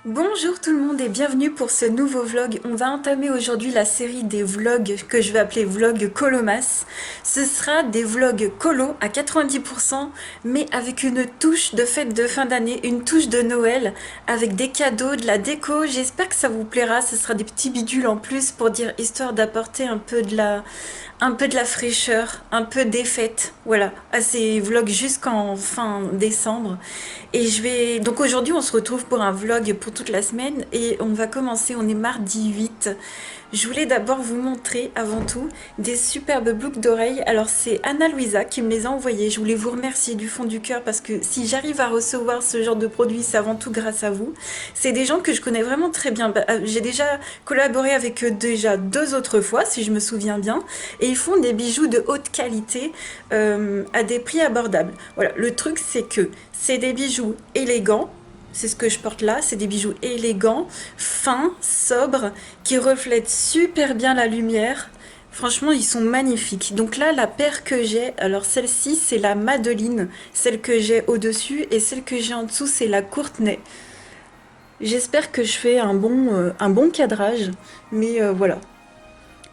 Bonjour tout le monde et bienvenue pour ce nouveau vlog. On va entamer aujourd'hui la série des vlogs que je vais appeler vlog Colomas. Ce sera des vlogs colo à 90%, mais avec une touche de fête de fin d'année, une touche de Noël, avec des cadeaux, de la déco. J'espère que ça vous plaira. Ce sera des petits bidules en plus pour dire, histoire d'apporter un peu de la fraîcheur, un peu des fêtes, voilà, à ces vlogs jusqu'en fin décembre. Et donc aujourd'hui on se retrouve pour un vlog pour toute la semaine et on va commencer, on est mardi 8. Je voulais d'abord vous montrer avant tout des superbes boucles d'oreilles. Alors c'est Anna Louisa qui me les a envoyées. Je voulais vous remercier du fond du cœur parce que si j'arrive à recevoir ce genre de produit, c'est avant tout grâce à vous. C'est des gens que je connais vraiment très bien. J'ai déjà collaboré avec eux déjà 2 autres fois, si je me souviens bien. Et ils font des bijoux de haute qualité à des prix abordables. Voilà, le truc c'est que c'est des bijoux élégants. C'est ce que je porte là, c'est des bijoux élégants, fins, sobres, qui reflètent super bien la lumière. Franchement, ils sont magnifiques. Donc là, la paire que j'ai, alors celle-ci, c'est la Madeline, celle que j'ai au-dessus, et celle que j'ai en dessous, c'est la Courtenay. J'espère que je fais un bon cadrage, mais voilà.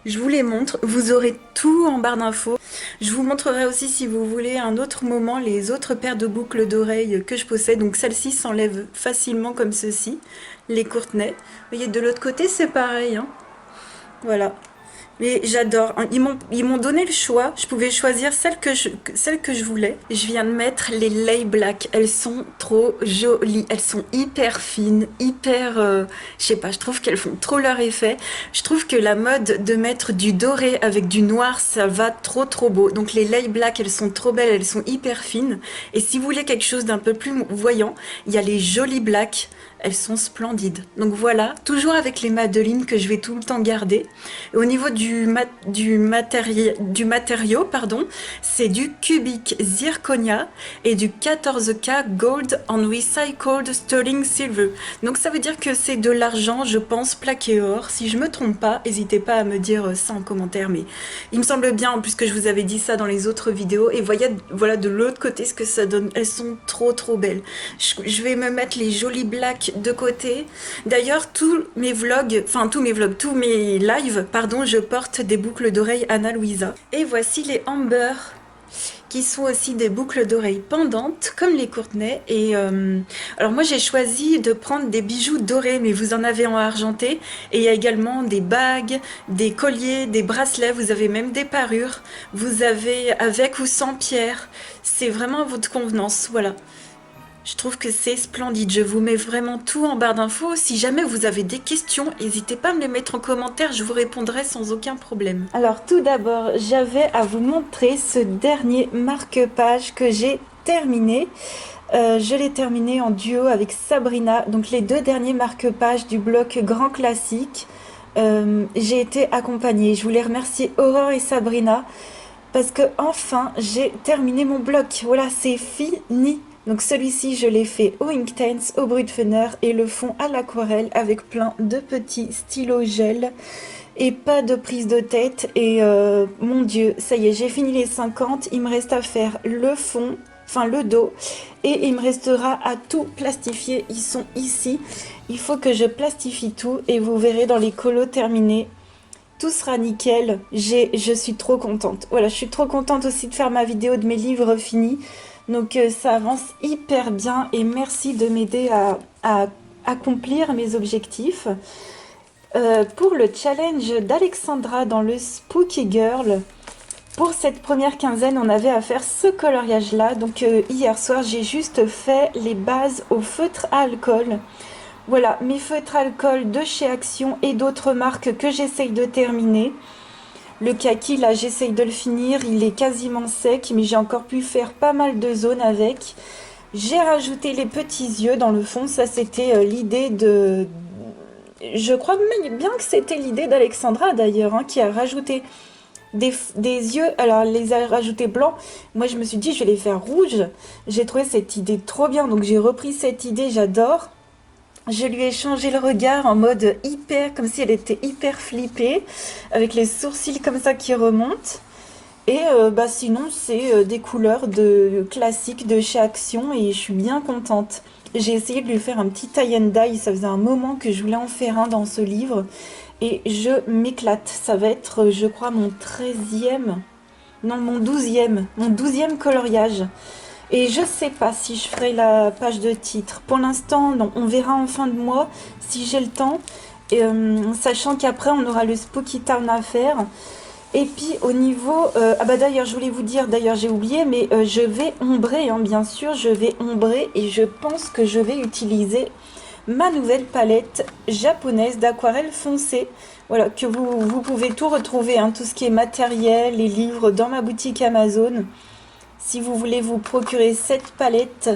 Je vous les montre, vous aurez tout en barre d'infos. Je vous montrerai aussi si vous voulez un autre moment les autres paires de boucles d'oreilles que je possède. Donc celle-ci s'enlève facilement comme ceci, les Courtenay. Vous voyez de l'autre côté c'est pareil, hein. Voilà. Mais j'adore. Ils m'ont donné le choix. Je pouvais choisir celle que je voulais. Je viens de mettre les Lay Black. Elles sont trop jolies. Elles sont hyper fines, hyper... je sais pas, je trouve qu'elles font trop leur effet. Je trouve que la mode de mettre du doré avec du noir, ça va trop beau. Donc les Lay Black, elles sont trop belles. Elles sont hyper fines. Et si vous voulez quelque chose d'un peu plus voyant, il y a les Jolies Black. Elles sont splendides. Donc voilà, toujours avec les Madeleines que je vais tout le temps garder. Et au niveau du matériau, pardon, c'est du cubic zirconia et du 14K gold en recycled sterling silver. Donc ça veut dire que c'est de l'argent, je pense, plaqué or. Si je me trompe pas, n'hésitez pas à me dire ça en commentaire, mais il me semble bien, en plus que je vous avais dit ça dans les autres vidéos. Et voyez, voilà de l'autre côté ce que ça donne. Elles sont trop belles. Je vais me mettre les Jolies Black de côté. D'ailleurs, tous mes lives, pardon, je porte des boucles d'oreilles Anna Louisa. Et voici les Amber, qui sont aussi des boucles d'oreilles pendantes, comme les Courtenay. Et alors moi, j'ai choisi de prendre des bijoux dorés, mais vous en avez en argenté. Et il y a également des bagues, des colliers, des bracelets. Vous avez même des parures. Vous avez avec ou sans pierre. C'est vraiment à votre convenance, voilà. Je trouve que c'est splendide. Je vous mets vraiment tout en barre d'infos. Si jamais vous avez des questions, n'hésitez pas à me les mettre en commentaire. Je vous répondrai sans aucun problème. Alors tout d'abord, j'avais à vous montrer ce dernier marque-page que j'ai terminé. Je l'ai terminé en duo avec Sabrina. Donc les 2 derniers marque-pages du bloc Grand Classique. J'ai été accompagnée. Je voulais remercier Aurore et Sabrina parce que enfin j'ai terminé mon bloc. Voilà, c'est fini. Donc celui-ci, je l'ai fait au Inktense, au Brutfener et le fond à l'aquarelle avec plein de petits stylos gel et pas de prise de tête. Et mon Dieu, ça y est, j'ai fini les 50. Il me reste à faire le fond, enfin le dos, et il me restera à tout plastifier. Ils sont ici. Il faut que je plastifie tout et vous verrez dans les colos terminés. Tout sera nickel. Je suis trop contente. Voilà, je suis trop contente aussi de faire ma vidéo de mes livres finis. Donc ça avance hyper bien et merci de m'aider à accomplir mes objectifs. Pour le challenge d'Alexandra dans le Spooky Girl, pour cette première quinzaine, on avait à faire ce coloriage-là. Donc hier soir, j'ai juste fait les bases au feutre à alcool. Voilà, mes feutres à alcool de chez Action et d'autres marques que j'essaye de terminer. Le kaki, là, j'essaye de le finir. Il est quasiment sec, mais j'ai encore pu faire pas mal de zones avec. J'ai rajouté les petits yeux dans le fond. Ça, c'était l'idée de... Je crois même bien que c'était l'idée d'Alexandra, d'ailleurs, hein, qui a rajouté des yeux. Alors, elle les a rajoutés blancs. Moi, je me suis dit, je vais les faire rouges. J'ai trouvé cette idée trop bien, donc j'ai repris cette idée, j'adore. Je lui ai changé le regard en mode hyper, comme si elle était hyper flippée, avec les sourcils comme ça qui remontent. Et sinon, c'est des couleurs classiques de chez Action et je suis bien contente. J'ai essayé de lui faire un petit tie and dye, ça faisait un moment que je voulais en faire un dans ce livre. Et je m'éclate, ça va être je crois mon 13e, non mon douzième coloriage. Et je sais pas si je ferai la page de titre. Pour l'instant, non, on verra en fin de mois si j'ai le temps. Et, sachant qu'après on aura le Spooky Town à faire. Et puis au niveau... ah bah d'ailleurs je voulais vous dire, d'ailleurs j'ai oublié, mais je vais ombrer, hein, bien sûr, je vais ombrer et je pense que je vais utiliser ma nouvelle palette japonaise d'aquarelle foncée. Voilà, que vous pouvez tout retrouver, hein, tout ce qui est matériel, les livres dans ma boutique Amazon. Si vous voulez vous procurer cette palette,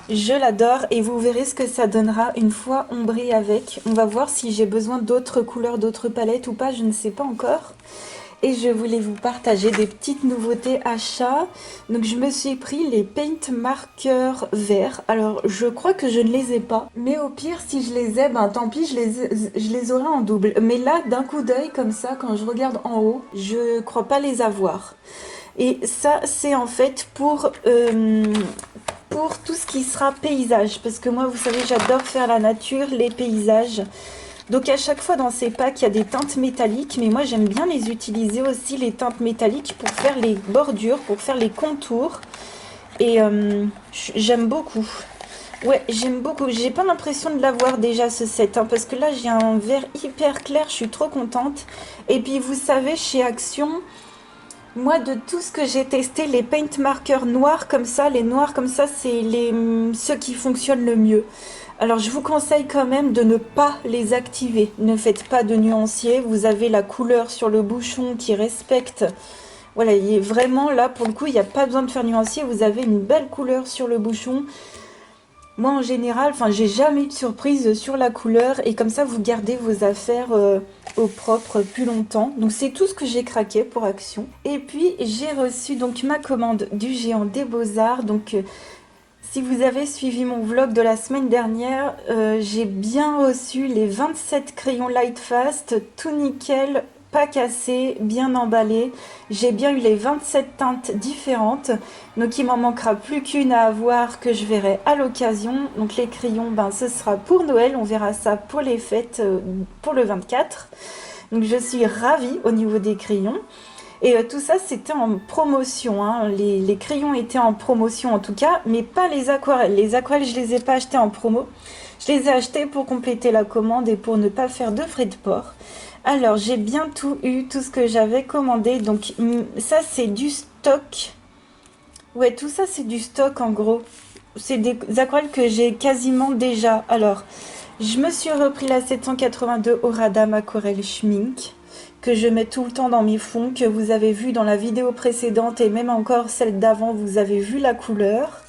je l'adore et vous verrez ce que ça donnera une fois ombré avec. On va voir si j'ai besoin d'autres couleurs, d'autres palettes ou pas, je ne sais pas encore. Et je voulais vous partager des petites nouveautés achats. Donc je me suis pris les paint marqueurs verts. Alors je crois que je ne les ai pas. Mais au pire si je les ai, ben tant pis, je les aurai en double. Mais là d'un coup d'œil comme ça, quand je regarde en haut, je crois pas les avoir. Et ça c'est en fait pour tout ce qui sera paysage. Parce que moi vous savez j'adore faire la nature, les paysages. Donc à chaque fois dans ces packs, il y a des teintes métalliques, mais moi j'aime bien les utiliser aussi, les teintes métalliques, pour faire les bordures, pour faire les contours. Et j'aime beaucoup. Ouais, j'aime beaucoup. J'ai pas l'impression de l'avoir déjà ce set, hein, parce que là j'ai un vert hyper clair, je suis trop contente. Et puis vous savez, chez Action, moi de tout ce que j'ai testé, les paint marqueurs noirs comme ça, les noirs comme ça, c'est ceux qui fonctionnent le mieux. Alors je vous conseille quand même de ne pas les activer. Ne faites pas de nuancier. Vous avez la couleur sur le bouchon qui respecte. Voilà, il est vraiment là pour le coup, il n'y a pas besoin de faire nuancier. Vous avez une belle couleur sur le bouchon. Moi en général, j'ai jamais eu de surprise sur la couleur. Et comme ça, vous gardez vos affaires au propre plus longtemps. Donc c'est tout ce que j'ai craqué pour Action. Et puis j'ai reçu donc ma commande du Géant des Beaux-Arts. Donc... si vous avez suivi mon vlog de la semaine dernière, j'ai bien reçu les 27 crayons Lightfast, tout nickel, pas cassé, bien emballé. J'ai bien eu les 27 teintes différentes, donc il m'en manquera plus qu'une à avoir que je verrai à l'occasion. Donc les crayons, ben, ce sera pour Noël, on verra ça pour les fêtes, pour le 24. Donc je suis ravie au niveau des crayons. Et tout ça, c'était en promotion, hein. Les crayons étaient en promotion en tout cas, mais pas les aquarelles. Les aquarelles, je les ai pas achetées en promo. Je les ai achetées pour compléter la commande et pour ne pas faire de frais de port. Alors, j'ai bien tout eu, tout ce que j'avais commandé. Donc, ça, c'est du stock. Ouais, tout ça, c'est du stock en gros. C'est des aquarelles que j'ai quasiment déjà. Alors, je me suis repris la 782 Oradam Aquarelle Schmink, que je mets tout le temps dans mes fonds, que vous avez vu dans la vidéo précédente et même encore celle d'avant, vous avez vu la couleur.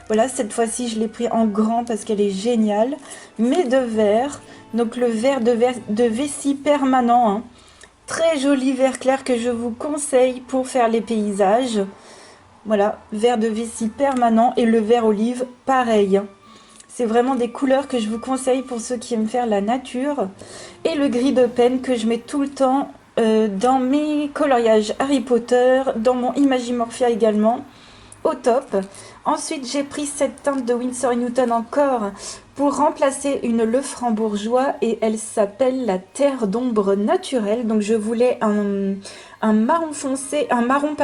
Voilà, cette fois-ci je l'ai pris en grand parce qu'elle est géniale, mais de vert, donc le vert de vessie permanent, hein. Très joli vert clair que je vous conseille pour faire les paysages. Voilà, vert de vessie permanent et le vert olive, pareil. C'est vraiment des couleurs que je vous conseille pour ceux qui aiment faire la nature. Et le gris de peine que je mets tout le temps dans mes coloriages Harry Potter, dans mon Imagimorphia également, au top. Ensuite, j'ai pris cette teinte de Winsor & Newton encore pour remplacer une Le Frambourgeois et elle s'appelle la Terre d'ombre naturelle. Donc je voulais un marron foncé, un marron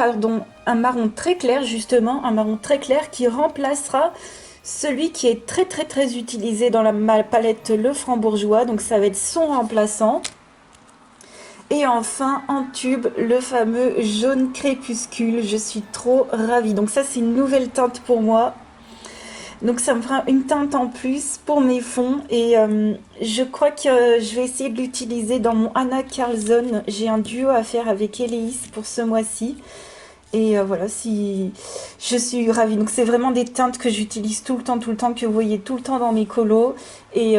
très clair justement, un marron très clair qui remplacera celui qui est très utilisé dans ma palette Le Frambourgeois. Donc ça va être son remplaçant. Et enfin, en tube, le fameux jaune crépuscule. Je suis trop ravie. Donc ça, c'est une nouvelle teinte pour moi. Donc ça me fera une teinte en plus pour mes fonds. Et je crois que je vais essayer de l'utiliser dans mon Anna Carlson. J'ai un duo à faire avec Eleis pour ce mois-ci. Et voilà, si je suis ravie. Donc c'est vraiment des teintes que j'utilise tout le temps, que vous voyez tout le temps dans mes colos. Et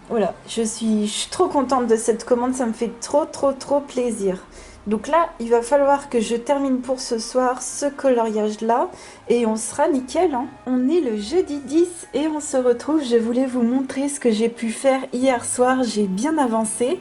voilà, je suis trop contente de cette commande, ça me fait trop plaisir. Donc là, il va falloir que je termine pour ce soir ce coloriage-là. Et on sera nickel, hein. On est le jeudi 10 et on se retrouve. Je voulais vous montrer ce que j'ai pu faire hier soir, j'ai bien avancé.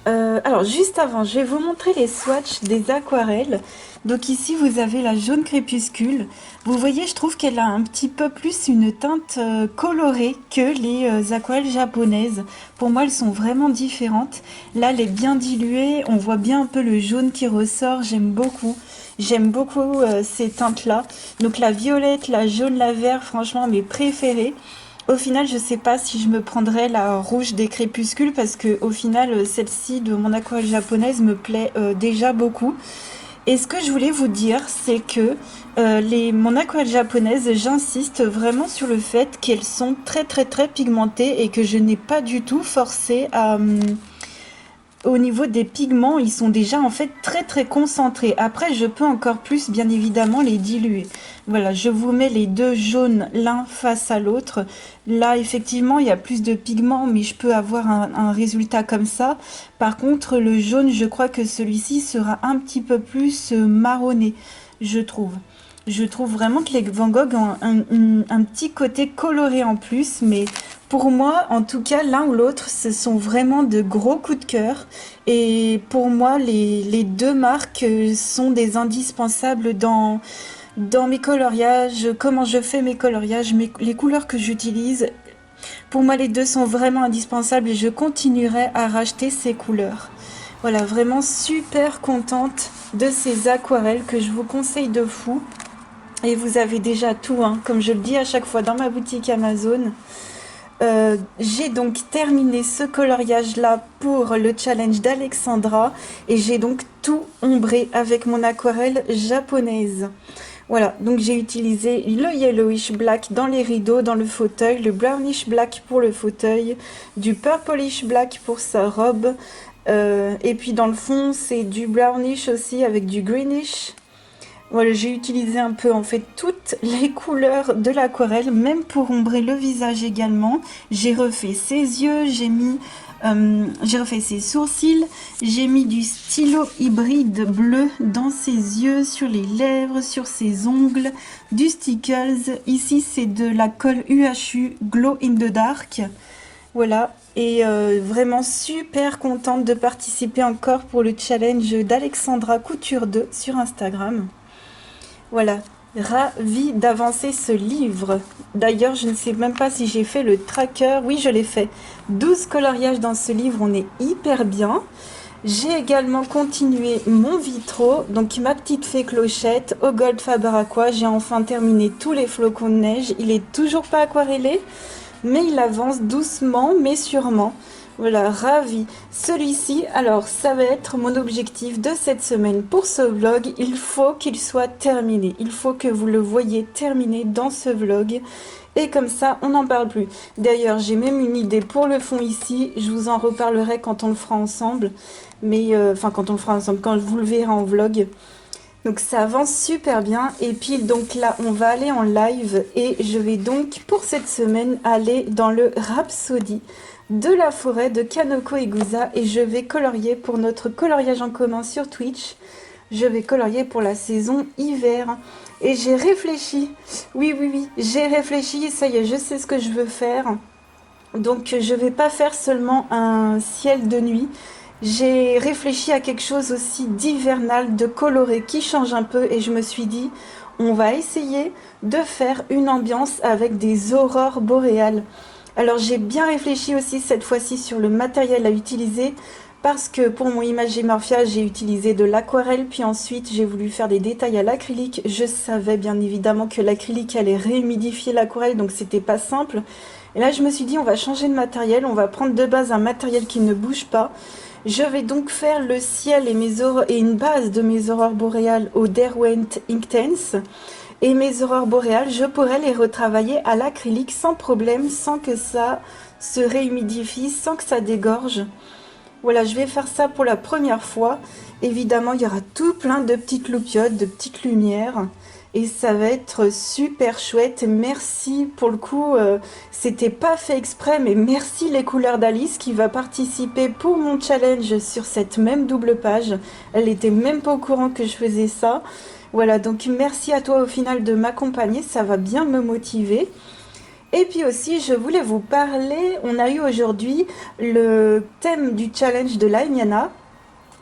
Alors juste avant, je vais vous montrer les swatchs des aquarelles. Donc ici, vous avez la jaune crépuscule. Vous voyez, je trouve qu'elle a un petit peu plus une teinte colorée que les aquarelles japonaises. Pour moi, elles sont vraiment différentes. Là, elle est bien diluée. On voit bien un peu le jaune qui ressort. J'aime beaucoup. J'aime beaucoup ces teintes-là. Donc la violette, la jaune, la vert, franchement, mes préférées. Au final, je sais pas si je me prendrais la rouge des crépuscules parce que au final, celle-ci de mon aquarelle japonaise me plaît déjà beaucoup. Et ce que je voulais vous dire, c'est que mon aquarelle japonaise, j'insiste vraiment sur le fait qu'elles sont très très très pigmentées et que je n'ai pas du tout forcé à, au niveau des pigments, ils sont déjà en fait très très concentrés. Après, je peux encore plus bien évidemment les diluer. Voilà, je vous mets les deux jaunes l'un face à l'autre. Là, effectivement, il y a plus de pigments, mais je peux avoir un résultat comme ça. Par contre, le jaune, je crois que celui-ci sera un petit peu plus marronné, je trouve. Je trouve vraiment que les Van Gogh ont un petit côté coloré en plus, mais pour moi, en tout cas, l'un ou l'autre, ce sont vraiment de gros coups de cœur. Et pour moi, les deux marques sont des indispensables dans mes coloriages, comment je fais mes coloriages, les couleurs que j'utilise. Pour moi, les deux sont vraiment indispensables et je continuerai à racheter ces couleurs. Voilà, vraiment super contente de ces aquarelles que je vous conseille de fou. Et vous avez déjà tout, hein, comme je le dis à chaque fois dans ma boutique Amazon. J'ai donc terminé ce coloriage-là pour le challenge d'Alexandra et j'ai donc tout ombré avec mon aquarelle japonaise. Voilà, donc j'ai utilisé le yellowish black dans les rideaux, dans le fauteuil, le brownish black pour le fauteuil, du purplish black pour sa robe, et puis dans le fond c'est du brownish aussi avec du greenish. Voilà, j'ai utilisé un peu en fait toutes les couleurs de l'aquarelle, même pour ombrer le visage également. J'ai refait ses yeux, j'ai refait ses sourcils, j'ai mis du stylo hybride bleu dans ses yeux, sur les lèvres, sur ses ongles, du Stickles. Ici c'est de la colle UHU Glow in the Dark. Voilà, et vraiment super contente de participer encore pour le challenge d'Alexandra Couture 2 sur Instagram. Voilà, ravie d'avancer ce livre. D'ailleurs, je ne sais même pas si j'ai fait le tracker. Oui, je l'ai fait. 12 coloriages dans ce livre, on est hyper bien. J'ai également continué mon vitro, donc ma petite fée Clochette au Gold Faber Aqua. J'ai enfin terminé tous les flocons de neige. Il est toujours pas aquarellé, mais il avance doucement mais sûrement. Voilà, ravi. Celui-ci, alors ça va être mon objectif de cette semaine pour ce vlog. Il faut qu'il soit terminé. Il faut que vous le voyez terminé dans ce vlog. Et comme ça, on n'en parle plus. D'ailleurs, j'ai même une idée pour le fond ici. Je vous en reparlerai quand on le fera ensemble. Mais, enfin, quand on le fera ensemble, quand vous le verrez en vlog. Donc ça avance super bien. Et puis donc là, on va aller en live. Et je vais donc, pour cette semaine, aller dans le Rhapsody de la forêt de Kanoko Egusa et je vais colorier pour notre coloriage en commun sur Twitch. Je vais colorier pour la saison hiver. Et j'ai réfléchi. Oui, oui, oui, j'ai réfléchi. Ça y est, je sais ce que je veux faire. Donc je vais pas faire seulement un ciel de nuit. J'ai réfléchi à quelque chose aussi d'hivernal, de coloré, qui change un peu. Et je me suis dit, on va essayer de faire une ambiance avec des aurores boréales. Alors j'ai bien réfléchi aussi cette fois-ci sur le matériel à utiliser parce que pour mon Imagimorphia j'ai utilisé de l'aquarelle puis ensuite j'ai voulu faire des détails à l'acrylique. Je savais bien évidemment que l'acrylique allait réhumidifier l'aquarelle donc c'était pas simple. Et là je me suis dit on va changer de matériel, on va prendre de base un matériel qui ne bouge pas. Je vais donc faire le ciel et une base de mes aurores boréales au Derwent Inktense. Et mes aurores boréales, je pourrais les retravailler à l'acrylique sans problème, sans que ça se réhumidifie, sans que ça dégorge. Voilà, je vais faire ça pour la première fois. Évidemment, il y aura tout plein de petites loupiottes, de petites lumières. Et ça va être super chouette. Merci pour le coup, c'était pas fait exprès, mais merci les couleurs d'Alice qui va participer pour mon challenge sur cette même double page. Elle était même pas au courant que je faisais ça. Voilà, donc merci à toi au final de m'accompagner, ça va bien me motiver. Et puis aussi, je voulais vous parler, on a eu aujourd'hui le thème du challenge de l'Agnana.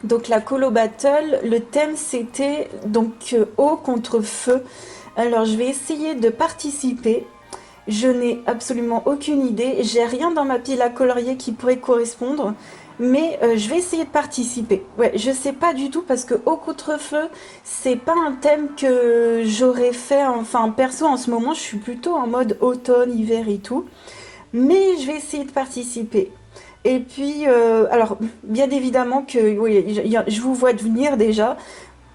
Donc la Colo Battle, le thème c'était donc eau contre feu. Alors je vais essayer de participer. Je n'ai absolument aucune idée. J'ai rien dans ma pile à colorier qui pourrait correspondre. Mais je vais essayer de participer. Ouais, je sais pas du tout parce que eau contre feu, c'est pas un thème que j'aurais fait. Enfin, perso, en ce moment, je suis plutôt en mode automne, hiver et tout. Mais je vais essayer de participer. Et puis, alors, bien évidemment que, oui, je vous vois venir déjà.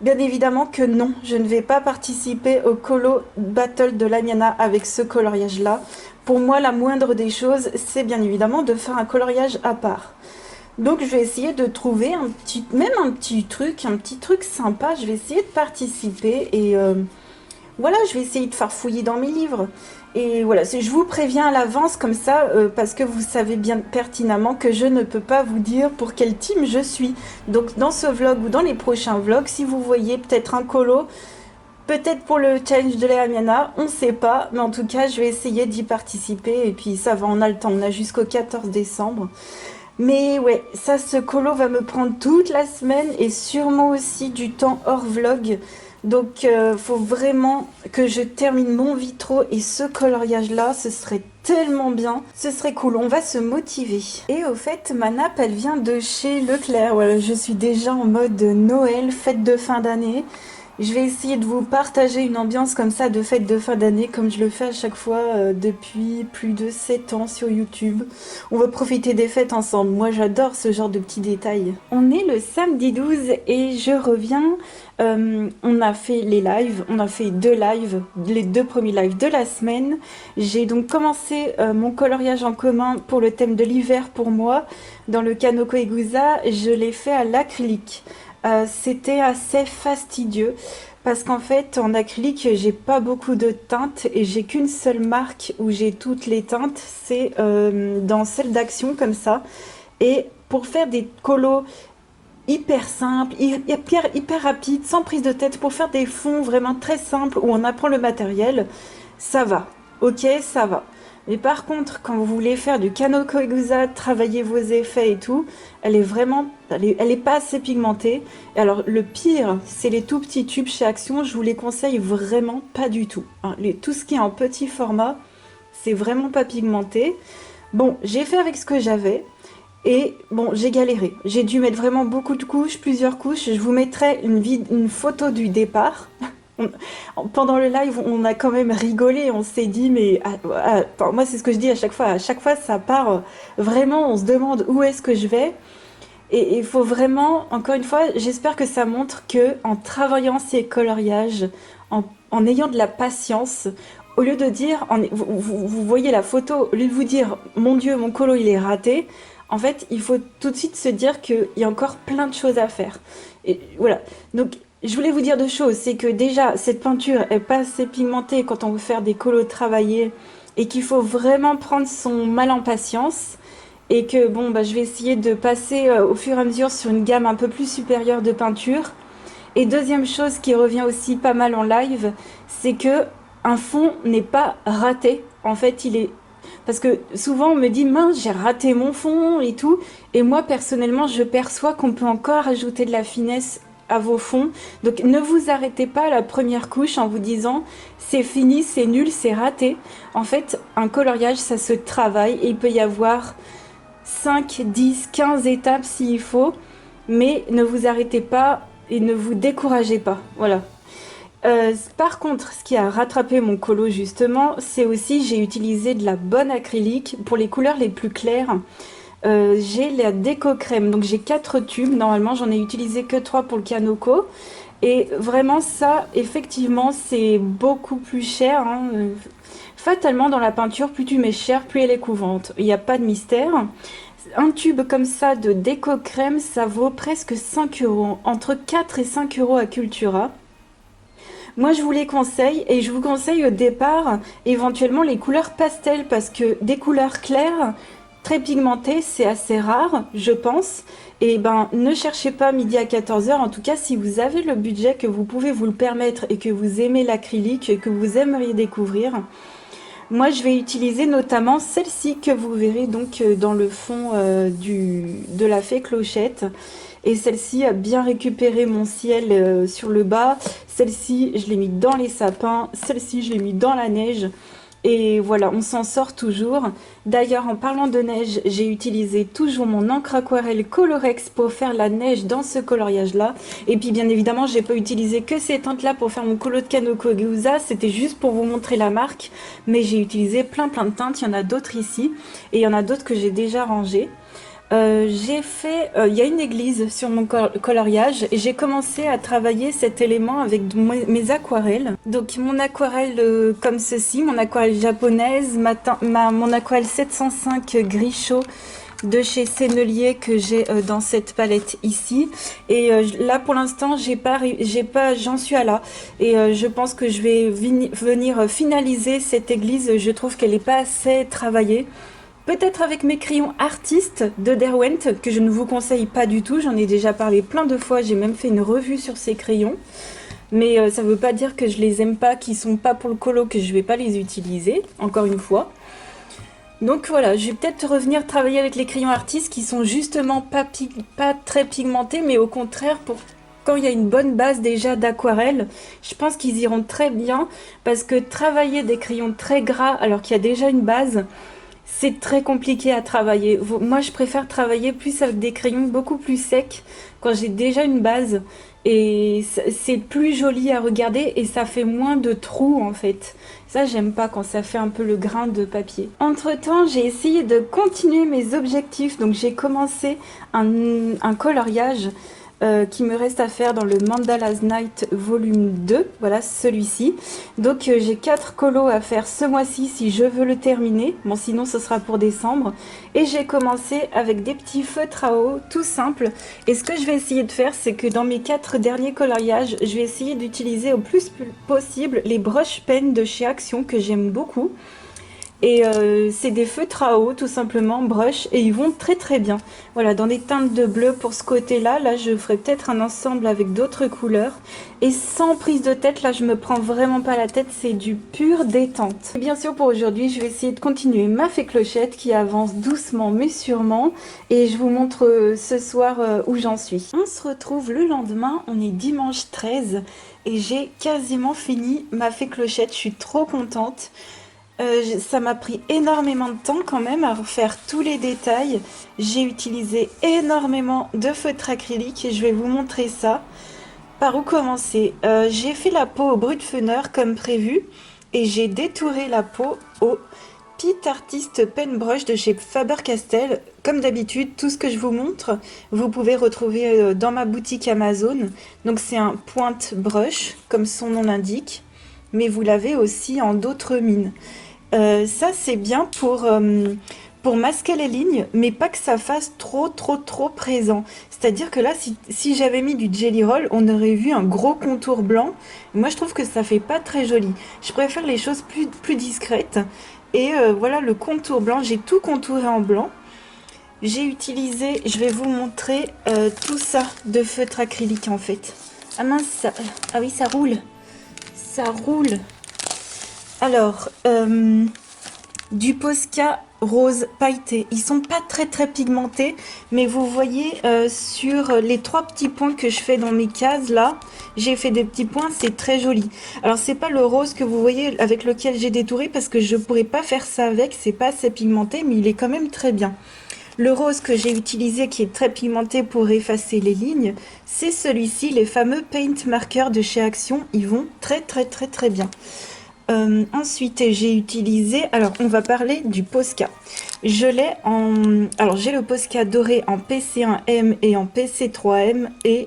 Bien évidemment que non, je ne vais pas participer au Colo Battle de l'Agnana avec ce coloriage-là. Pour moi, la moindre des choses, c'est bien évidemment de faire un coloriage à part. Donc, je vais essayer de trouver même un petit truc sympa. Je vais essayer de participer et voilà, je vais essayer de farfouiller dans mes livres. Et voilà, je vous préviens à l'avance comme ça, parce que vous savez bien pertinemment que je ne peux pas vous dire pour quel team je suis. Donc dans ce vlog ou dans les prochains vlogs, si vous voyez peut-être un colo, peut-être pour le challenge de l'Amiana, on ne sait pas. Mais en tout cas, je vais essayer d'y participer. Et puis ça va, on a le temps, on a jusqu'au 14 décembre. Mais ouais, ça, ce colo va me prendre toute la semaine et sûrement aussi du temps hors vlog. Donc, faut vraiment que je termine mon vitro et ce coloriage-là, ce serait tellement bien. Ce serait cool, on va se motiver. Et au fait, ma nappe, elle vient de chez Leclerc. Voilà, je suis déjà en mode Noël, fête de fin d'année. Je vais essayer de vous partager une ambiance comme ça de fête de fin d'année, comme je le fais à chaque fois depuis plus de 7 ans sur YouTube. On va profiter des fêtes ensemble. Moi, j'adore ce genre de petits détails. On est le samedi 12 et je reviens. On a fait les lives, on a fait 2 lives, les 2 premiers lives de la semaine. J'ai donc commencé mon coloriage en commun pour le thème de l'hiver pour moi. Dans le Kanoko Egusa, je l'ai fait à l'acrylique. C'était assez fastidieux parce qu'en fait en acrylique j'ai pas beaucoup de teintes et j'ai qu'une seule marque où j'ai toutes les teintes, c'est dans celle d'Action comme ça. Et pour faire des colos hyper simples, hyper rapides, sans prise de tête, pour faire des fonds vraiment très simples où on apprend le matériel, ça va, ok, ça va. Mais par contre, quand vous voulez faire du Kanoko Egusa, travailler vos effets et tout, elle est pas assez pigmentée. Et alors, le pire, c'est les tout petits tubes chez Action. Je vous les conseille vraiment pas du tout. Hein. Tout ce qui est en petit format, c'est vraiment pas pigmenté. Bon, j'ai fait avec ce que j'avais. Et bon, j'ai galéré. J'ai dû mettre vraiment beaucoup de couches, plusieurs couches. Je vous mettrai une photo du départ. Pendant le live, on a quand même rigolé, on s'est dit, mais moi c'est ce que je dis à chaque fois ça part vraiment, on se demande où est-ce que je vais. Et il faut vraiment, encore une fois, j'espère que ça montre que en travaillant ces coloriages, en ayant de la patience, au lieu de dire, vous voyez la photo, au lieu de vous dire, mon Dieu, mon colo il est raté, en fait, il faut tout de suite se dire qu'il y a encore plein de choses à faire. Et voilà. Donc, je voulais vous dire 2 choses. C'est que déjà, cette peinture est pas assez pigmentée quand on veut faire des colos travaillés et qu'il faut vraiment prendre son mal en patience. Et que bon, bah, je vais essayer de passer au fur et à mesure sur une gamme un peu plus supérieure de peinture. Et deuxième chose qui revient aussi pas mal en live, c'est que un fond n'est pas raté. En fait, il est parce que souvent on me dit mince, j'ai raté mon fond et tout. Et moi personnellement, je perçois qu'on peut encore ajouter de la finesse à vos fonds. Donc ne vous arrêtez pas à la première couche en vous disant c'est fini, c'est nul, c'est raté. En fait, un coloriage, ça se travaille et il peut y avoir 5, 10, 15 étapes s'il faut. Mais ne vous arrêtez pas et ne vous découragez pas. Voilà. Par contre, ce qui a rattrapé mon colo justement, c'est aussi j'ai utilisé de la bonne acrylique pour les couleurs les plus claires. J'ai la déco crème, donc j'ai 4 tubes. Normalement, j'en ai utilisé que 3 pour le Kanoko. Et vraiment, ça, effectivement, c'est beaucoup plus cher. Hein. Fatalement, dans la peinture, plus tu mets cher, plus elle est couvrante. Il n'y a pas de mystère. Un tube comme ça de déco crème, ça vaut presque 5 euros. Entre 4 et 5 euros à Cultura. Moi, je vous les conseille et je vous conseille au départ éventuellement les couleurs pastel parce que des couleurs claires, très pigmentées, c'est assez rare, je pense. Et ben, ne cherchez pas midi à 14 heures. En tout cas, si vous avez le budget, que vous pouvez vous le permettre et que vous aimez l'acrylique et que vous aimeriez découvrir, Moi, je vais utiliser notamment celle-ci que vous verrez donc dans le fond de la fée clochette. Et celle-ci a bien récupéré mon ciel sur le bas. Celle-ci, je l'ai mis dans les sapins. Celle-ci, je l'ai mis dans la neige. Et voilà, on s'en sort toujours. D'ailleurs, en parlant de neige, j'ai utilisé toujours mon encre aquarelle Colorex pour faire la neige dans ce coloriage-là. Et puis, bien évidemment, j'ai pas utilisé que ces teintes-là pour faire mon colo de Kanoko Gyuza. C'était juste pour vous montrer la marque. Mais j'ai utilisé plein de teintes. Il y en a d'autres ici. Et il y en a d'autres que j'ai déjà rangées. Il y a une église sur mon coloriage et j'ai commencé à travailler cet élément avec mes aquarelles. Donc mon aquarelle comme ceci, mon aquarelle japonaise, mon aquarelle 705 gris chaud de chez Sennelier que j'ai dans cette palette ici. Et là pour l'instant j'en suis à là. Et je pense que je vais venir finaliser cette église. Je trouve qu'elle n'est pas assez travaillée. Peut-être avec mes crayons artistes de Derwent, que je ne vous conseille pas du tout. J'en ai déjà parlé plein de fois, j'ai même fait une revue sur ces crayons. Mais ça ne veut pas dire que je les aime pas, qu'ils sont pas pour le colo, que je vais pas les utiliser, encore une fois. Donc voilà, je vais peut-être revenir travailler avec les crayons artistes qui sont justement pas très pigmentés, mais au contraire, pour quand il y a une bonne base déjà d'aquarelle, je pense qu'ils iront très bien, parce que travailler des crayons très gras alors qu'il y a déjà une base, c'est très compliqué à travailler. Moi, je préfère travailler plus avec des crayons beaucoup plus secs quand j'ai déjà une base. Et c'est plus joli à regarder et ça fait moins de trous en fait. Ça, j'aime pas quand ça fait un peu le grain de papier. Entre-temps, j'ai essayé de continuer mes objectifs. Donc, j'ai commencé un coloriage qui me reste à faire dans le Mandala's Night volume 2, voilà celui-ci. Donc j'ai 4 colos à faire ce mois-ci si je veux le terminer, bon sinon ce sera pour décembre. Et j'ai commencé avec des petits feutres à eau tout simples. Et ce que je vais essayer de faire, c'est que dans mes 4 derniers coloriages, je vais essayer d'utiliser au plus possible les brush pens de chez Action que j'aime beaucoup. Et c'est des feutres à eau tout simplement, brush, et ils vont très bien. Voilà, dans des teintes de bleu pour ce côté-là, là je ferai peut-être un ensemble avec d'autres couleurs. Et sans prise de tête, là je me prends vraiment pas la tête, c'est du pur détente. Et bien sûr pour aujourd'hui, je vais essayer de continuer ma fée clochette qui avance doucement mais sûrement. Et je vous montre ce soir où j'en suis. On se retrouve le lendemain, on est dimanche 13 et j'ai quasiment fini ma fée clochette, je suis trop contente. Ça m'a pris énormément de temps quand même à refaire tous les détails. J'ai utilisé énormément de feutre acrylique et je vais vous montrer ça. Par où commencer? J'ai fait la peau au Brutfuner comme prévu et j'ai détouré la peau au Pit Artist Pen Brush de chez Faber-Castell. Comme d'habitude, tout ce que je vous montre, vous pouvez retrouver dans ma boutique Amazon. Donc c'est un pointe brush, comme son nom l'indique, mais vous l'avez aussi en d'autres mines. Ça c'est bien pour masquer les lignes, mais pas que ça fasse trop présent. C'est-à-dire que là, si j'avais mis du Jelly Roll, on aurait vu un gros contour blanc. Moi, je trouve que ça fait pas très joli. Je préfère les choses plus discrètes. Et voilà le contour blanc. J'ai tout contouré en blanc. J'ai utilisé, je vais vous montrer tout ça de feutre acrylique en fait. Ah mince, ah oui, ça roule. Ça roule. Alors, du Posca rose pailleté. Ils sont pas très pigmentés, mais vous voyez sur les 3 petits points que je fais dans mes cases là, j'ai fait des petits points, c'est très joli. Alors c'est pas le rose que vous voyez avec lequel j'ai détouré parce que je pourrais pas faire ça avec, c'est pas assez pigmenté, mais il est quand même très bien. Le rose que j'ai utilisé qui est très pigmenté pour effacer les lignes, c'est celui-ci, les fameux paint markers de chez Action. Ils vont très bien. Ensuite j'ai utilisé, alors on va parler du Posca. Je l'ai alors j'ai le Posca doré en PC1M et en PC3M et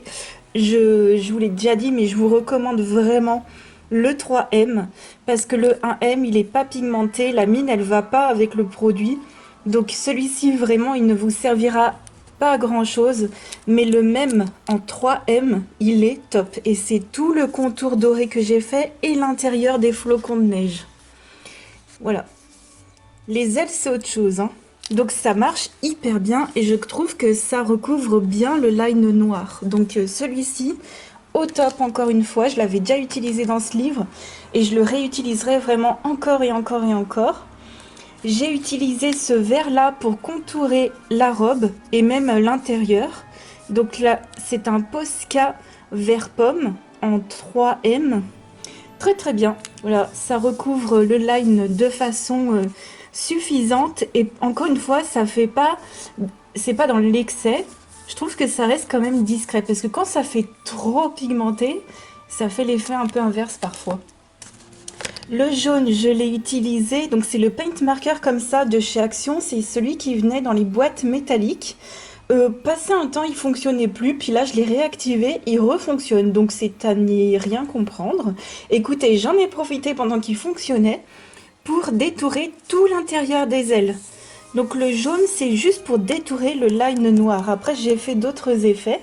je vous l'ai déjà dit, mais je vous recommande vraiment le 3M parce que le 1M il est pas pigmenté, la mine elle va pas avec le produit. Donc celui-ci vraiment il ne vous servira pas grand chose, mais le même en 3M il est top et c'est tout le contour doré que j'ai fait et l'intérieur des flocons de neige. Voilà, les ailes c'est autre chose hein. Donc ça marche hyper bien et je trouve que ça recouvre bien le line noir. Donc celui-ci au top encore une fois. Je l'avais déjà utilisé dans ce livre et je le réutiliserai vraiment encore et encore et encore. J'ai utilisé ce vert-là pour contourer la robe et même l'intérieur. Donc là, c'est un Posca vert pomme en 3M. Très très bien. Voilà, ça recouvre le line de façon suffisante. Et encore une fois, ça fait pas... C'est pas dans l'excès. Je trouve que ça reste quand même discret. Parce que quand ça fait trop pigmenté, ça fait l'effet un peu inverse parfois. Le jaune, je l'ai utilisé, donc c'est le paint marker comme ça de chez Action, c'est celui qui venait dans les boîtes métalliques. Passé un temps, il fonctionnait plus, puis là je l'ai réactivé, il refonctionne, donc c'est à n'y rien comprendre. Écoutez, j'en ai profité pendant qu'il fonctionnait pour détourer tout l'intérieur des ailes. Donc le jaune, c'est juste pour détourer le line noir. Après, j'ai fait d'autres effets.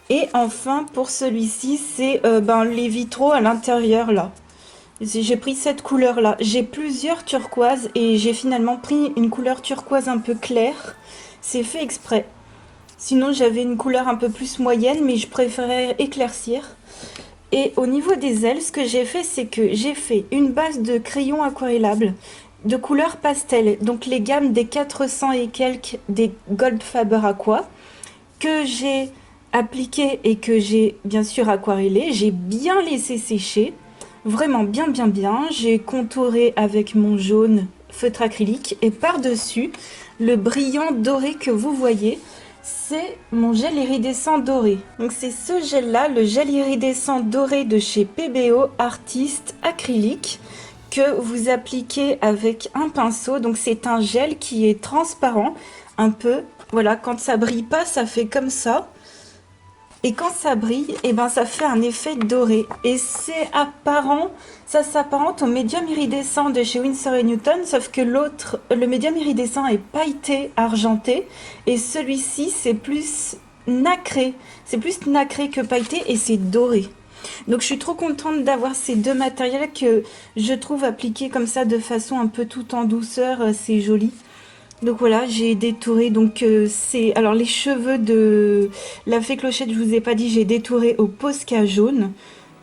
Et enfin, pour celui-ci, c'est les vitraux à l'intérieur là. J'ai pris cette couleur là, j'ai plusieurs turquoises et j'ai finalement pris une couleur turquoise un peu claire, c'est fait exprès. Sinon j'avais une couleur un peu plus moyenne mais je préférais éclaircir. Et au niveau des ailes, ce que j'ai fait c'est que j'ai fait une base de crayon aquarellable de couleur pastel, donc les gammes des 400 et quelques des Gold Faber Aqua que j'ai appliqué et que j'ai bien sûr aquarellé, j'ai bien laissé sécher. Vraiment bien bien bien, j'ai contouré avec mon jaune feutre acrylique et par-dessus, le brillant doré que vous voyez, c'est mon gel iridescent doré. Donc c'est ce gel là, le gel iridescent doré de chez PBO Artist Acrylique que vous appliquez avec un pinceau. Donc c'est un gel qui est transparent un peu. Voilà, quand ça brille pas, ça fait comme ça. Et quand ça brille, et ben ça fait un effet doré. Et c'est apparent, ça s'apparente au médium iridescent de chez Winsor & Newton, sauf que l'autre, le médium iridescent est pailleté, argenté, et celui-ci c'est plus nacré. C'est plus nacré que pailleté et c'est doré. Donc je suis trop contente d'avoir ces deux matériels que je trouve appliqués comme ça de façon un peu tout en douceur, c'est joli. Donc voilà, j'ai détouré, donc c'est... Alors les cheveux de la fée Clochette, je vous ai pas dit, j'ai détouré au Posca jaune,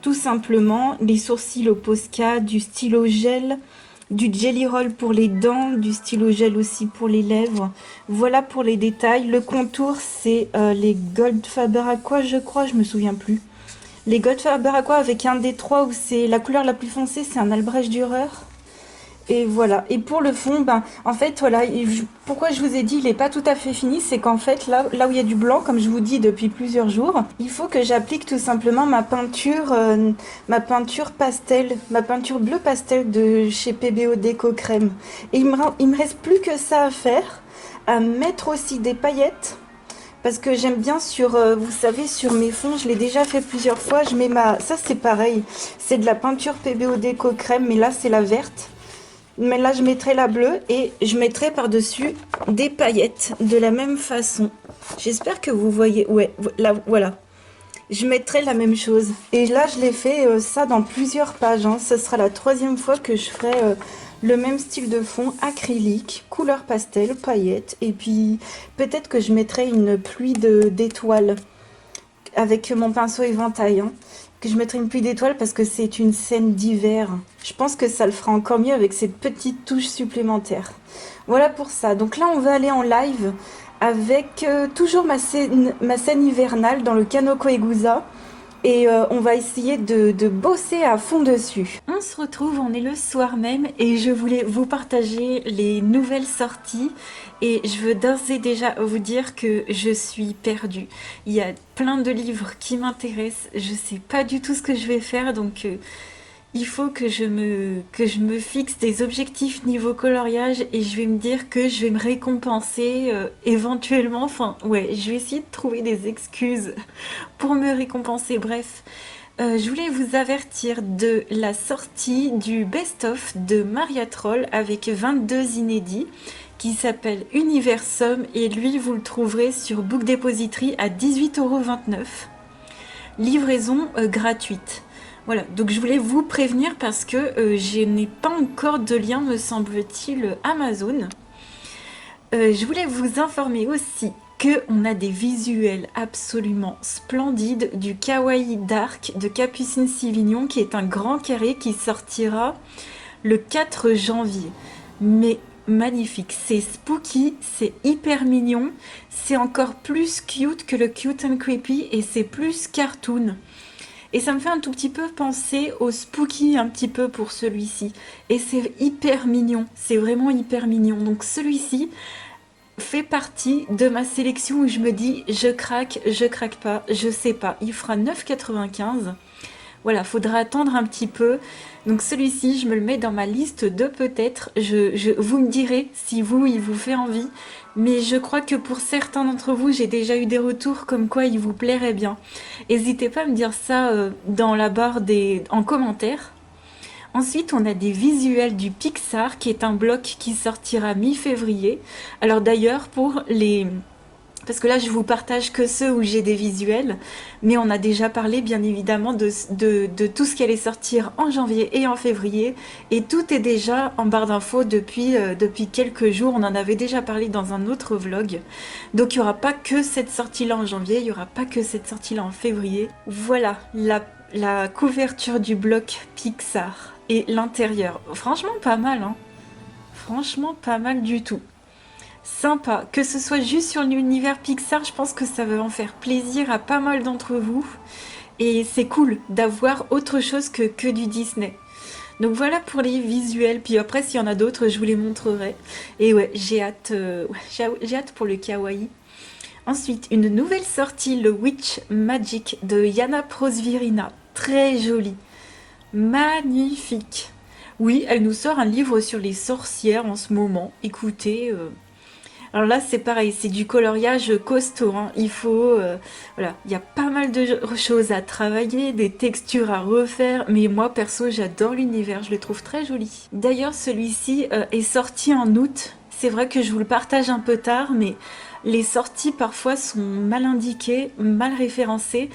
tout simplement. Les sourcils au Posca, du stylo gel, du Jelly Roll pour les dents, du stylo gel aussi pour les lèvres. Voilà pour les détails. Le contour, c'est les Gold Faber Aqua, je crois, je me souviens plus. Les Gold Faber Aqua avec un des trois où c'est la couleur la plus foncée, c'est un Albrecht Dürer. Et voilà. Et pour le fond, en fait, voilà, pourquoi je vous ai dit il n'est pas tout à fait fini, c'est qu'en fait, là où il y a du blanc, comme je vous dis depuis plusieurs jours, il faut que j'applique tout simplement ma peinture pastel, ma peinture bleu pastel de chez PBO Déco Crème. Et il me reste plus que ça à faire, à mettre aussi des paillettes. Parce que j'aime bien vous savez, sur mes fonds, je l'ai déjà fait plusieurs fois, je mets ça c'est pareil, c'est de la peinture PBO Déco Crème, mais là c'est la verte. Mais là, je mettrai la bleue et je mettrai par-dessus des paillettes de la même façon. J'espère que vous voyez. Ouais, là, voilà. Je mettrai la même chose. Et là, je l'ai fait ça dans plusieurs pages. Hein. Ce sera la 3e fois que je ferai le même style de fond acrylique, couleur pastel, paillettes. Et puis, peut-être que je mettrai une pluie d'étoiles avec mon pinceau éventail. Hein. Que je mettrai une pluie d'étoiles parce que c'est une scène d'hiver. Je pense que ça le fera encore mieux avec cette petite touche supplémentaire. Voilà pour ça. Donc là, on va aller en live avec toujours ma scène hivernale dans le Kanoko Egusa. Et on va essayer de bosser à fond dessus. On se retrouve, on est le soir même et je voulais vous partager les nouvelles sorties. Et je veux d'ores et déjà vous dire que je suis perdue. Il y a plein de livres qui m'intéressent. Je sais pas du tout ce que je vais faire, donc il faut que je me fixe des objectifs niveau coloriage et je vais me dire que je vais me récompenser éventuellement. Enfin, ouais, je vais essayer de trouver des excuses pour me récompenser. Bref, je voulais vous avertir de la sortie du best-of de Maria Troll avec 22 inédits qui s'appelle Universum et lui vous le trouverez sur Book Depository à 18,29 €. Livraison gratuite. Voilà, donc je voulais vous prévenir parce que je n'ai pas encore de lien, me semble-t-il, Amazon. Je voulais vous informer aussi qu'on a des visuels absolument splendides du Kawaii Dark de Capucine Sivignon, qui est un grand carré qui sortira le 4 janvier. Mais magnifique, c'est spooky, c'est hyper mignon, c'est encore plus cute que le Cute and Creepy et c'est plus cartoon. Et ça me fait un tout petit peu penser au spooky un petit peu pour celui-ci. Et c'est hyper mignon, c'est vraiment hyper mignon. Donc celui-ci fait partie de ma sélection où je me dis je craque pas, je sais pas. Il fera 9,95 €. Voilà, faudra attendre un petit peu. Donc celui-ci, je me le mets dans ma liste de peut-être. Vous me direz si vous, il vous fait envie. Mais je crois que pour certains d'entre vous, j'ai déjà eu des retours comme quoi il vous plairait bien. N'hésitez pas à me dire ça dans la barre en commentaire. Ensuite, on a des visuels du Pixar, qui est un bloc qui sortira mi-février. Alors d'ailleurs, parce que là, je vous partage que ceux où j'ai des visuels, mais on a déjà parlé, bien évidemment, de tout ce qui allait sortir en janvier et en février, et tout est déjà en barre d'infos depuis quelques jours. On en avait déjà parlé dans un autre vlog. Donc, il n'y aura pas que cette sortie-là en janvier, il n'y aura pas que cette sortie-là en février. Voilà la couverture du bloc Pixar et l'intérieur. Franchement, pas mal, hein. Franchement, pas mal du tout. Sympa, que ce soit juste sur l'univers Pixar, je pense que ça va en faire plaisir à pas mal d'entre vous. Et c'est cool d'avoir autre chose que du Disney. Donc voilà pour les visuels, puis après s'il y en a d'autres, je vous les montrerai. Et ouais, j'ai hâte pour le kawaii. Ensuite, une nouvelle sortie, le Witch Magic de Yana Prosvirina. Très jolie, magnifique. Oui, elle nous sort un livre sur les sorcières en ce moment. Écoutez... Alors là, c'est pareil, c'est du coloriage costaud, hein. Voilà, il y a pas mal de choses à travailler, des textures à refaire, mais moi, perso, j'adore l'univers, je le trouve très joli. D'ailleurs, celui-ci est sorti en août. C'est vrai que je vous le partage un peu tard, mais les sorties, parfois, sont mal indiquées, mal référencées.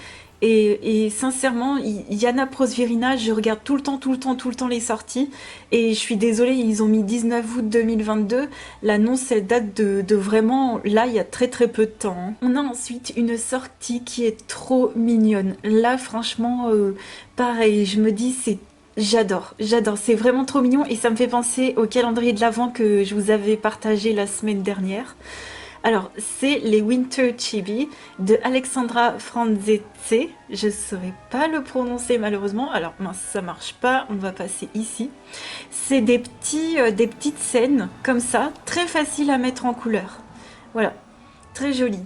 Et sincèrement, Yana Prosvirina, je regarde tout le temps les sorties. Et je suis désolée, ils ont mis 19 août 2022. L'annonce, elle date de vraiment, là, il y a très peu de temps, hein. On a ensuite une sortie qui est trop mignonne. Là, franchement, pareil, je me dis, j'adore, c'est vraiment trop mignon. Et ça me fait penser au calendrier de l'Avent que je vous avais partagé la semaine dernière. Alors, c'est les Winter Chibi de Alexandra Franzese. Je ne saurais pas le prononcer malheureusement. Alors, mince, ça marche pas. On va passer ici. C'est des petites scènes comme ça, très faciles à mettre en couleur. Voilà, très joli.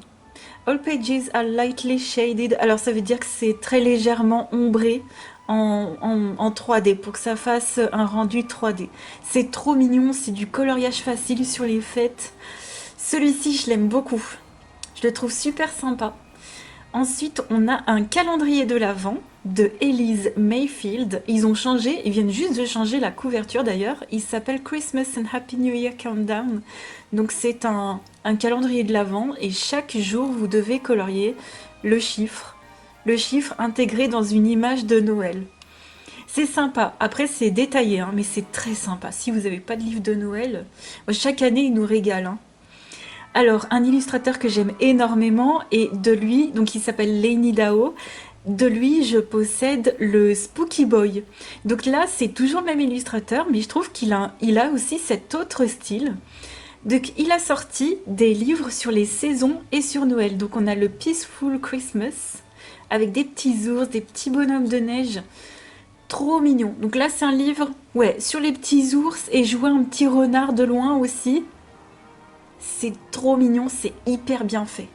All pages are lightly shaded. Alors, ça veut dire que c'est très légèrement ombré en 3D pour que ça fasse un rendu 3D. C'est trop mignon. C'est du coloriage facile sur les fêtes. Celui-ci, je l'aime beaucoup. Je le trouve super sympa. Ensuite, on a un calendrier de l'Avent de Elise Mayfield. Ils ont changé, ils viennent juste de changer la couverture d'ailleurs. Il s'appelle Christmas and Happy New Year Countdown. Donc c'est un calendrier de l'Avent et chaque jour, vous devez colorier le chiffre intégré dans une image de Noël. C'est sympa. Après, c'est détaillé, hein, mais c'est très sympa. Si vous n'avez pas de livre de Noël, chaque année, ils nous régalent, hein. Alors, un illustrateur que j'aime énormément, et de lui, donc il s'appelle Laini Dao, de lui, je possède le Spooky Boy. Donc là, c'est toujours le même illustrateur, mais je trouve qu'il a aussi cet autre style. Donc, il a sorti des livres sur les saisons et sur Noël. Donc, on a le Peaceful Christmas, avec des petits ours, des petits bonhommes de neige. Trop mignon. Donc là, c'est un livre, ouais, sur les petits ours, et je vois un petit renard de loin aussi. C'est trop mignon, c'est hyper bien fait.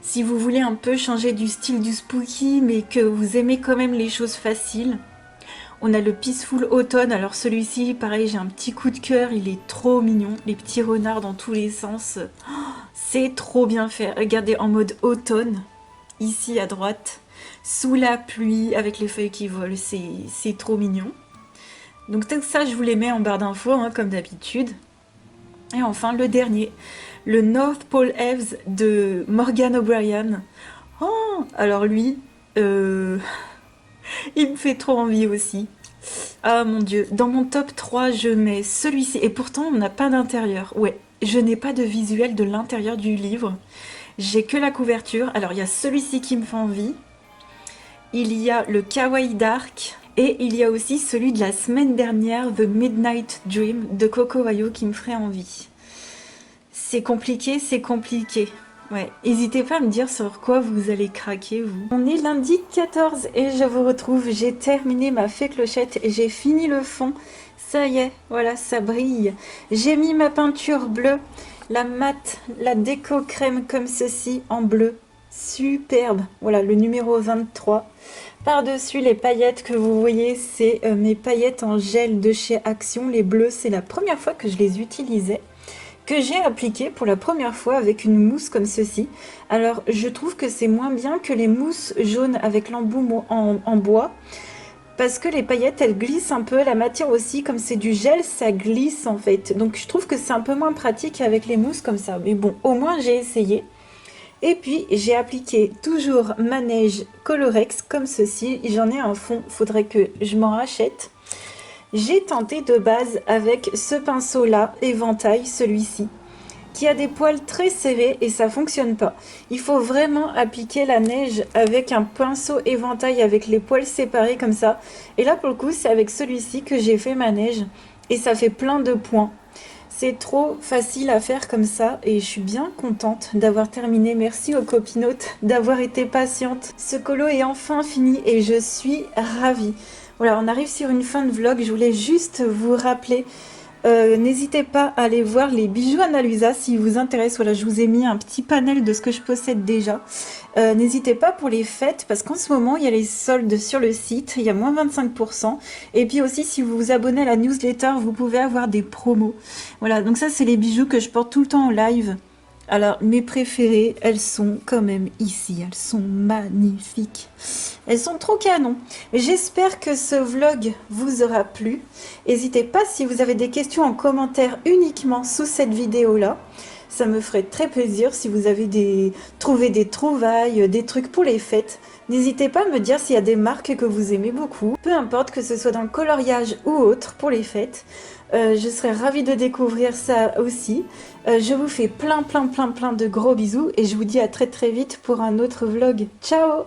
Si vous voulez un peu changer du style du spooky, mais que vous aimez quand même les choses faciles, on a le Peaceful Autumn. Alors celui-ci, pareil, j'ai un petit coup de cœur, il est trop mignon. Les petits renards dans tous les sens. Oh, c'est trop bien fait. Regardez, en mode automne, ici à droite, sous la pluie, avec les feuilles qui volent, c'est trop mignon. Donc tout ça, je vous les mets en barre d'infos, hein, comme d'habitude. Et enfin, le dernier, le North Pole Elves de Morgan O'Brien. Oh, alors lui, il me fait trop envie aussi. Ah mon dieu, dans mon top 3, je mets celui-ci. Et pourtant, on n'a pas d'intérieur. Ouais, je n'ai pas de visuel de l'intérieur du livre. J'ai que la couverture. Alors il y a celui-ci qui me fait envie. Il y a le Kawaii Dark. Et il y a aussi celui de la semaine dernière, The Midnight Dream de Coco Wayo qui me ferait envie. C'est compliqué, c'est compliqué. Ouais, n'hésitez pas à me dire sur quoi vous allez craquer, vous. On est lundi 14 et je vous retrouve. J'ai terminé ma fée clochette et j'ai fini le fond. Ça y est, voilà, ça brille. J'ai mis ma peinture bleue, la mat, la déco crème comme ceci en bleu. Superbe. Voilà, le numéro 23. Par-dessus les paillettes que vous voyez, c'est mes paillettes en gel de chez Action. Les bleus, c'est la première fois que je les utilisais, que j'ai appliqué pour la première fois avec une mousse comme ceci. Alors je trouve que c'est moins bien que les mousses jaunes avec l'embout en bois, parce que les paillettes elles glissent un peu, la matière aussi, comme c'est du gel, ça glisse en fait. Donc je trouve que c'est un peu moins pratique avec les mousses comme ça. Mais bon, au moins j'ai essayé. Et puis j'ai appliqué toujours ma neige Colorex comme ceci. J'en ai un fond, faudrait que je m'en rachète. J'ai tenté de base avec ce pinceau là, éventail, celui-ci, qui a des poils très serrés et ça fonctionne pas. Il faut vraiment appliquer la neige avec un pinceau éventail avec les poils séparés comme ça. Et là pour le coup c'est avec celui-ci que j'ai fait ma neige et ça fait plein de points. C'est trop facile à faire comme ça et je suis bien contente d'avoir terminé. Merci aux copinotes d'avoir été patientes. Ce colo est enfin fini et je suis ravie. Voilà, on arrive sur une fin de vlog. Je voulais juste vous rappeler, n'hésitez pas à aller voir les bijoux Analusa si vous intéresse. Voilà, je vous ai mis un petit panel de ce que je possède déjà. N'hésitez pas pour les fêtes parce qu'en ce moment il y a les soldes sur le site, il y a moins 25%. Et puis aussi si vous vous abonnez à la newsletter, vous pouvez avoir des promos. Voilà, donc ça c'est les bijoux que je porte tout le temps en live. Alors mes préférées, elles sont quand même ici, elles sont magnifiques. Elles sont trop canon. J'espère que ce vlog vous aura plu. N'hésitez pas si vous avez des questions en commentaire uniquement sous cette vidéo là. Ça me ferait très plaisir si vous avez trouvé des trouvailles, des trucs pour les fêtes. N'hésitez pas à me dire s'il y a des marques que vous aimez beaucoup. Peu importe que ce soit dans le coloriage ou autre pour les fêtes. Je serais ravie de découvrir ça aussi. Je vous fais plein de gros bisous et je vous dis à très vite pour un autre vlog. Ciao!